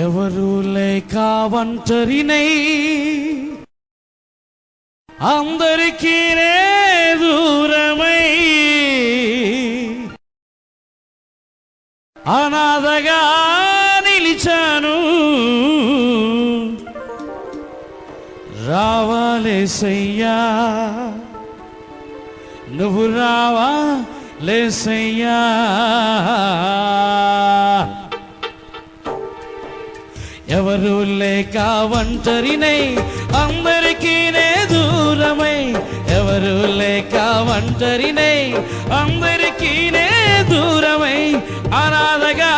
ఎవరు లేక ఒంటరినై అందరికీ దూరమై అనాథగా నిలిచాను. రావాలేసయ్యా, నువ్వు రావాలేసయ్యా. ఎవరు లేక ఒంటరినై అందరికీ దూరమై, ఎవరు లేక ఒంటరినై అందరికీ దూరమై అనాథగా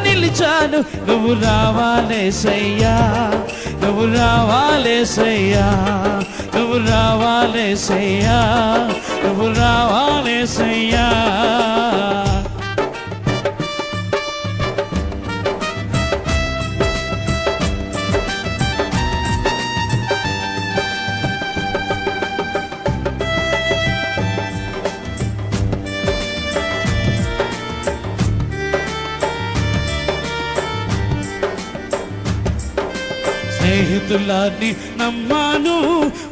నిలిచాను. నువ్వు రావాలేసయ్యా, నువ్వు రావాలేసయ్యా, నువ్వు రావాలేసయ్యా, నువ్వు రావాలేసయ్యా. స్నేహితులని నమ్మాను,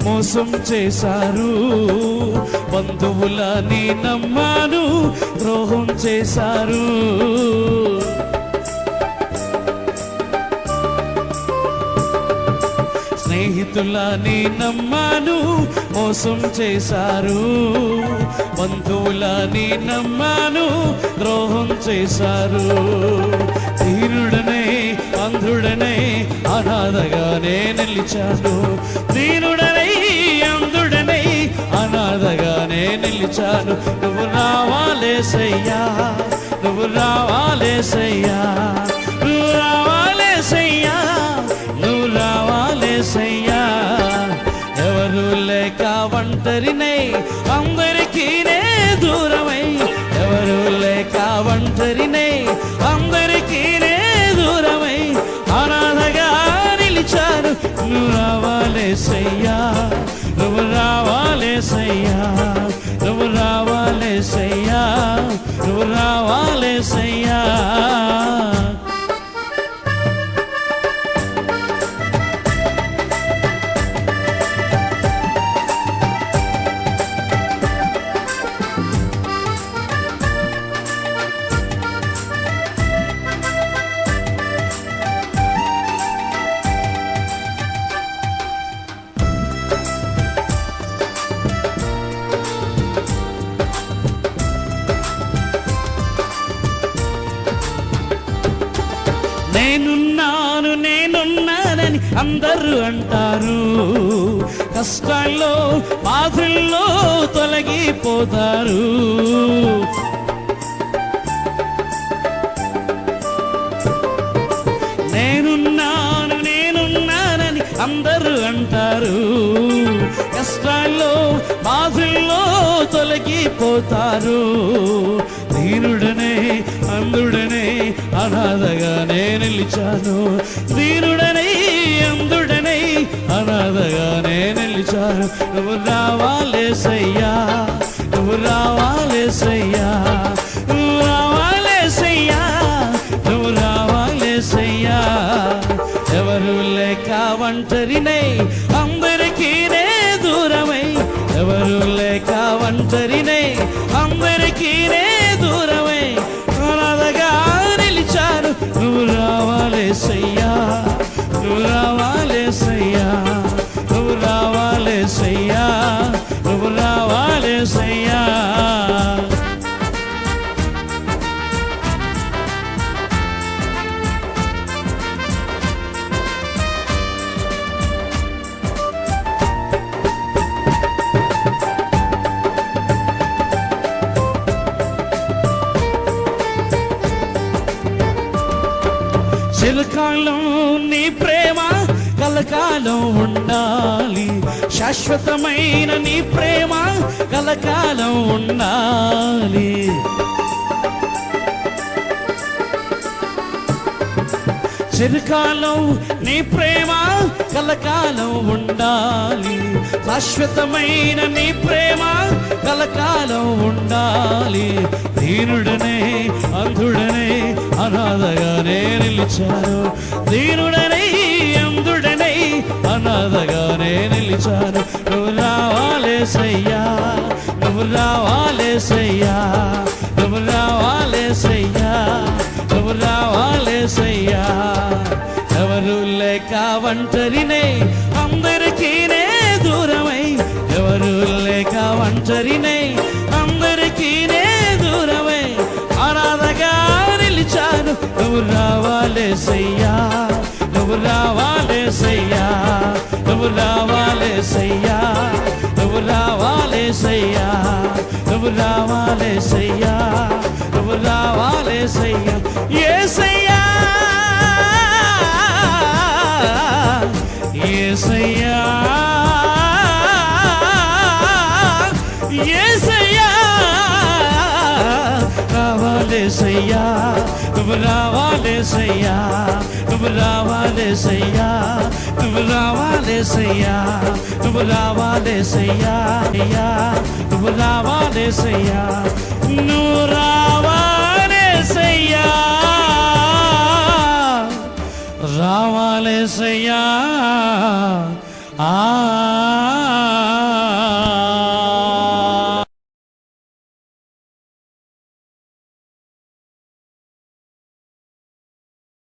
మోసం చేశారు. బంధువులని నమ్మాను, ద్రోహం చేశారు. స్నేహితులని నమ్మాను, మోసం చేశారు. బంధువులని నమ్మాను, ద్రోహం చేశారు. దీనుడనే అంధుడనే అనాథగానే నిలిచాను. దీనుడనై అంధుడనై అనాథగానే నిలిచాను. నువ్వు రావాలేసయ్యా, నువ్వు రావాలేసయ్యా, నువ్వు రావాలేసయ్యా, నువ్వు రావాలేసయ్యా. ఎవరు లేక ఒంటరినై అందరికీ దూరమై, ఎవరు లేక ఒంటరినై అందరికీ దూరమై అనాథగా నిలిచాను. నువ్వు రావాలేసయ్యా, నువ్వు రావాలేసయ్యా, నువ్వు రావాలేసయ్యా, నువ్వు రావాలేసయ్యా. నేనున్నాను నేనున్నానని అందరూ అంటారు. కష్టాల్లో బాధల్లో తొలగిపోతారు. నేనున్నాను నేనున్నానని అందరూ అంటారు. కష్టాల్లో బాధల్లో తొలగిపోతారు. దీనుడనే అంధుడనే అనాథగానే నిలిచాను. దీనుడనై అంధుడనై అనాథగానే నిలిచాను. నువ్వు రావాలేసయ్యా, నువ్వు రావాలేసయ్యా, నువ్వు రావాలేసయ్యా, నువ్వు రావాలేసయ్యా. ఎవరు లేక ఒంటరినై అందరికీ దూరమై, ఎవరు లేక ఒంటరినై అందరికీ దూరమై అనాథగా నిలిచాను. నువ్వు రావాలేసయ్యా, నువ్వు రావాలేసయ్యా, నువ్వు రావాలేసయ్యా, నువ్వు రావాలేసయ్యా. చిరకాలం నీ ప్రేమ కలకాలం ఉండాలి. శాశ్వతమైన నీ ప్రేమ కలకాలం ఉండాలి. చిరకాలం నీ ప్రేమ కలకాలం ఉండాలి. శాశ్వతమైన నీ ప్రేమ కలకాలం ఉండాలి. దీనుడనే అంధుడనే అనాథగానే నిలిచాను. దీనుడనై అందుడనై అనాథగానే నిలిచాను. నువ్వు రావాలేసయ్యా, నువ్వు రావాలేసయ్యా, నువ్వు రావాలేసయ్యా, నువ్వు రావాలేసయ్యా. ఎవరు లేక ఒంటరినే అందరికీ నే దూరమై, ఎవరు లేక ఒంటరినే అందరికీ నే దూరమై అనాథగా నిలిచాను. నువ్వు రావాలేసయ్యా, నువ్వు రావాలేసయ్యా, నువ్వు రావాలేసయ్యా, నువ్వు రావాలేసయ్యా, నువ్వు రావాలేసయ్యా, నువ్వు రావాలేసయ్యా. యేసయ్యా యేసయ్యా యేసయ్యా రావాలేసయ్యా, నువ్వు రావాలేసయ్యా, నువ్వు రావాలేసయ్యా, నువ్వు రావాలేసయ్యా, నువ్వు రావాలేసయ్యా, నువ్వు రావాలేసయ్యా, నువ్వు రావా